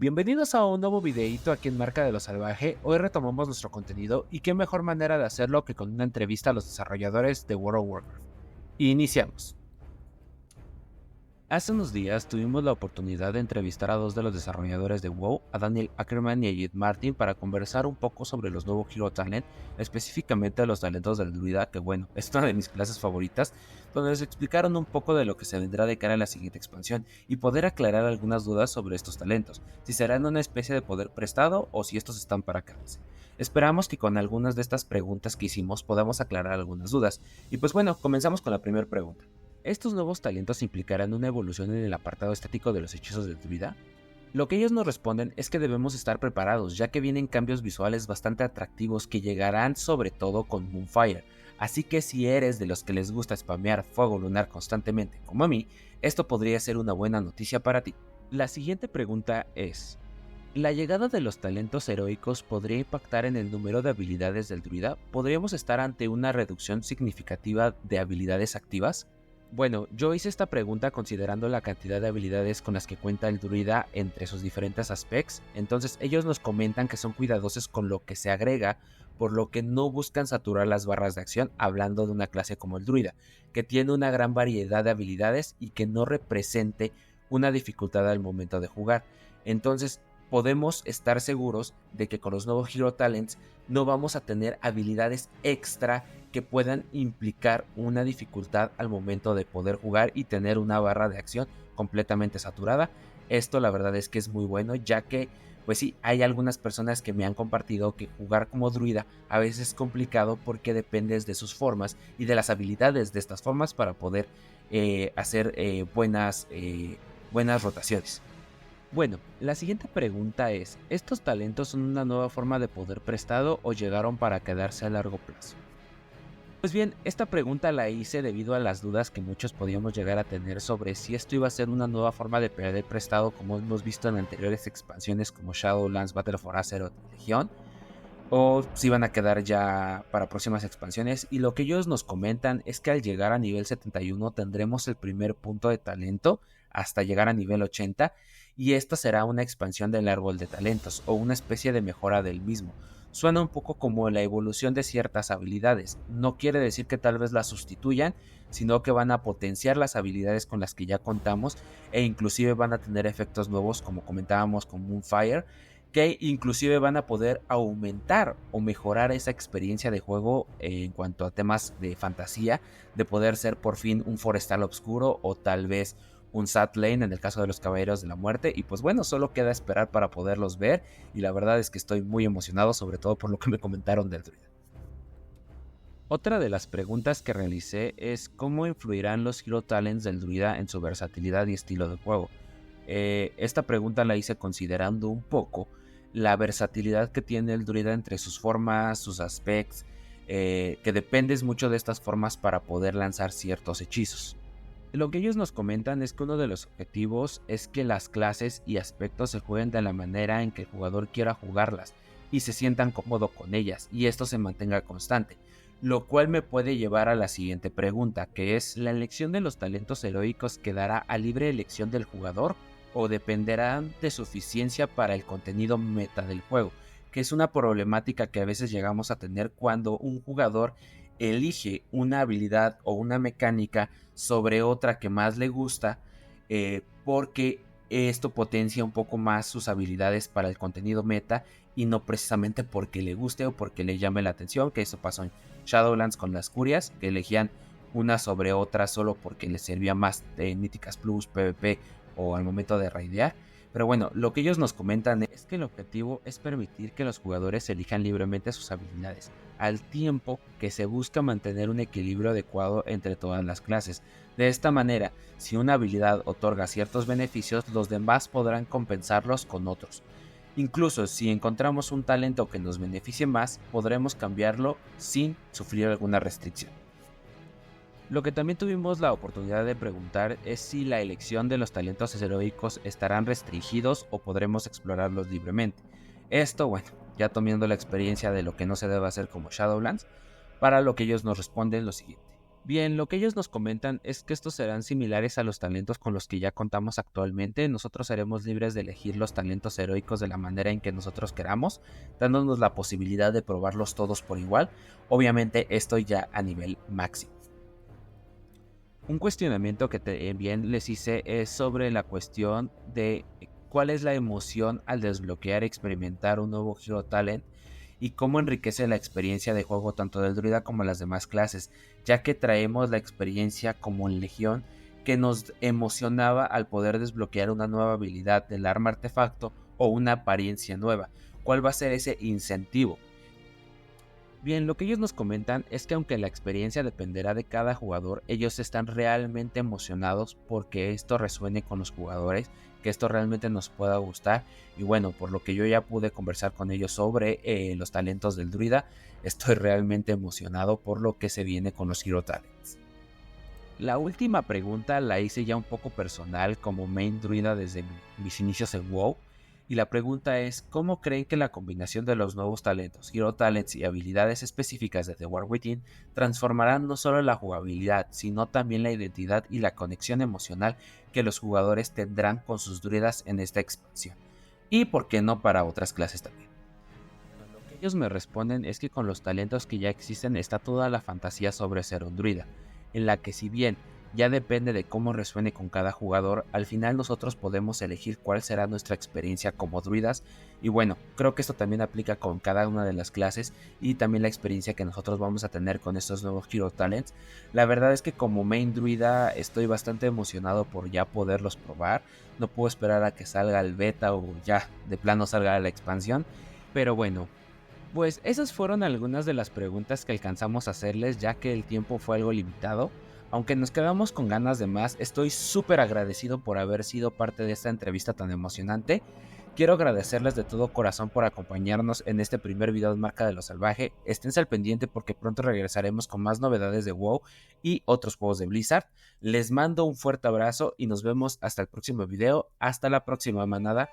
Bienvenidos a un nuevo videito aquí en Marca de lo Salvaje. Hoy retomamos nuestro contenido y qué mejor manera de hacerlo que con una entrevista a los desarrolladores de World of Warcraft. Iniciamos. Hace unos días tuvimos la oportunidad de entrevistar a dos de los desarrolladores de WoW, a Daniel Ackerman y a Jed Martin, para conversar un poco sobre los nuevos Hero Talent, específicamente los talentos del druida, que bueno, es una de mis clases favoritas, donde les explicaron un poco de lo que se vendrá de cara a la siguiente expansión y poder aclarar algunas dudas sobre estos talentos, si serán una especie de poder prestado o si estos están para quedarse. Esperamos que con algunas de estas preguntas que hicimos podamos aclarar algunas dudas. Y pues bueno, comenzamos con la primera pregunta. ¿Estos nuevos talentos implicarán una evolución en el apartado estático de los hechizos de druida? Lo que ellos nos responden es que debemos estar preparados, ya que vienen cambios visuales bastante atractivos que llegarán sobre todo con Moonfire, así que si eres de los que les gusta spamear fuego lunar constantemente como a mí, esto podría ser una buena noticia para ti. La siguiente pregunta es: ¿la llegada de los talentos heroicos podría impactar en el número de habilidades del druida? ¿Podríamos estar ante una reducción significativa de habilidades activas? Bueno, yo hice esta pregunta considerando la cantidad de habilidades con las que cuenta el druida entre sus diferentes aspectos, entonces ellos nos comentan que son cuidadosos con lo que se agrega, por lo que no buscan saturar las barras de acción, hablando de una clase como el druida, que tiene una gran variedad de habilidades y que no represente una dificultad al momento de jugar. Entonces podemos estar seguros de que con los nuevos Hero Talents no vamos a tener habilidades extra que puedan implicar una dificultad al momento de poder jugar y tener una barra de acción completamente saturada. Esto la verdad es que es muy bueno, ya que pues sí, hay algunas personas que me han compartido que jugar como druida a veces es complicado porque dependes de sus formas y de las habilidades de estas formas para poder hacer buenas rotaciones. Bueno, la siguiente pregunta es: ¿estos talentos son una nueva forma de poder prestado o llegaron para quedarse a largo plazo? Pues bien, esta pregunta la hice debido a las dudas que muchos podíamos llegar a tener sobre si esto iba a ser una nueva forma de perder prestado como hemos visto en anteriores expansiones como Shadowlands, Battle for Azeroth y Legion, o si van a quedar ya para próximas expansiones. Y lo que ellos nos comentan es que al llegar a nivel 71 tendremos el primer punto de talento hasta llegar a nivel 80, y esta será una expansión del árbol de talentos o una especie de mejora del mismo. Suena un poco como la evolución de ciertas habilidades, no quiere decir que tal vez las sustituyan, sino que van a potenciar las habilidades con las que ya contamos e inclusive van a tener efectos nuevos, como comentábamos con Moonfire, que inclusive van a poder aumentar o mejorar esa experiencia de juego en cuanto a temas de fantasía, de poder ser por fin un forestal oscuro o tal vez un Sad Lane en el caso de los Caballeros de la Muerte. Y pues bueno, solo queda esperar para poderlos ver, y la verdad es que estoy muy emocionado, sobre todo por lo que me comentaron del druida. Otra de las preguntas que realicé es: ¿cómo influirán los Hero Talents del druida en su versatilidad y estilo de juego? Esta pregunta la hice considerando un poco la versatilidad que tiene el druida entre sus formas, sus aspectos, que dependes mucho de estas formas para poder lanzar ciertos hechizos. Lo que ellos nos comentan es que uno de los objetivos es que las clases y aspectos se jueguen de la manera en que el jugador quiera jugarlas y se sientan cómodo con ellas, y esto se mantenga constante, lo cual me puede llevar a la siguiente pregunta, que es: ¿la elección de los talentos heroicos quedará a libre elección del jugador o dependerán de suficiencia para el contenido meta del juego? Que es una problemática que a veces llegamos a tener cuando un jugador elige una habilidad o una mecánica sobre otra que más le gusta, porque esto potencia un poco más sus habilidades para el contenido meta y no precisamente porque le guste o porque le llame la atención, que eso pasó en Shadowlands con las curias, que elegían una sobre otra solo porque les servía más de Míticas Plus, PvP o al momento de raidear. Pero bueno, lo que ellos nos comentan es que el objetivo es permitir que los jugadores elijan libremente sus habilidades, al tiempo que se busca mantener un equilibrio adecuado entre todas las clases. De esta manera, si una habilidad otorga ciertos beneficios, los demás podrán compensarlos con otros. Incluso si encontramos un talento que nos beneficie más, podremos cambiarlo sin sufrir alguna restricción. Lo que también tuvimos la oportunidad de preguntar es si la elección de los talentos heroicos estarán restringidos o podremos explorarlos libremente. Esto, bueno, ya tomando la experiencia de lo que no se debe hacer como Shadowlands, para lo que ellos nos responden lo siguiente. Bien, lo que ellos nos comentan es que estos serán similares a los talentos con los que ya contamos actualmente. Nosotros seremos libres de elegir los talentos heroicos de la manera en que nosotros queramos, dándonos la posibilidad de probarlos todos por igual. Obviamente esto ya a nivel máximo. Un cuestionamiento que también les hice es sobre la cuestión de cuál es la emoción al desbloquear y experimentar un nuevo Hero Talent y cómo enriquece la experiencia de juego tanto del druida como las demás clases, ya que traemos la experiencia como en Legión que nos emocionaba al poder desbloquear una nueva habilidad del arma artefacto o una apariencia nueva. ¿Cuál va a ser ese incentivo? Bien, lo que ellos nos comentan es que aunque la experiencia dependerá de cada jugador, ellos están realmente emocionados porque esto resuene con los jugadores, que esto realmente nos pueda gustar. Y bueno, por lo que yo ya pude conversar con ellos sobre los talentos del druida, estoy realmente emocionado por lo que se viene con los Hero Talents. La última pregunta la hice ya un poco personal como main druida desde mis inicios en WoW. Y la pregunta es, ¿cómo creen que la combinación de los nuevos talentos, Hero Talents y habilidades específicas de The War Within transformarán no solo la jugabilidad, sino también la identidad y la conexión emocional que los jugadores tendrán con sus druidas en esta expansión? Y por qué no para otras clases también. Lo que ellos me responden es que con los talentos que ya existen está toda la fantasía sobre ser un druida, en la que si bien ya depende de cómo resuene con cada jugador, al final nosotros podemos elegir cuál será nuestra experiencia como druidas. Y bueno, creo que esto también aplica con cada una de las clases y también la experiencia que nosotros vamos a tener con estos nuevos Hero Talents. La verdad es que como main druida estoy bastante emocionado por ya poderlos probar. No puedo esperar a que salga el beta o ya de plano salga la expansión. Pero bueno, pues esas fueron algunas de las preguntas que alcanzamos a hacerles, ya que el tiempo fue algo limitado. Aunque nos quedamos con ganas de más, estoy súper agradecido por haber sido parte de esta entrevista tan emocionante. Quiero agradecerles de todo corazón por acompañarnos en este primer video de Marca de lo Salvaje. Esténse al pendiente porque pronto regresaremos con más novedades de WoW y otros juegos de Blizzard. Les mando un fuerte abrazo y nos vemos hasta el próximo video. Hasta la próxima, manada.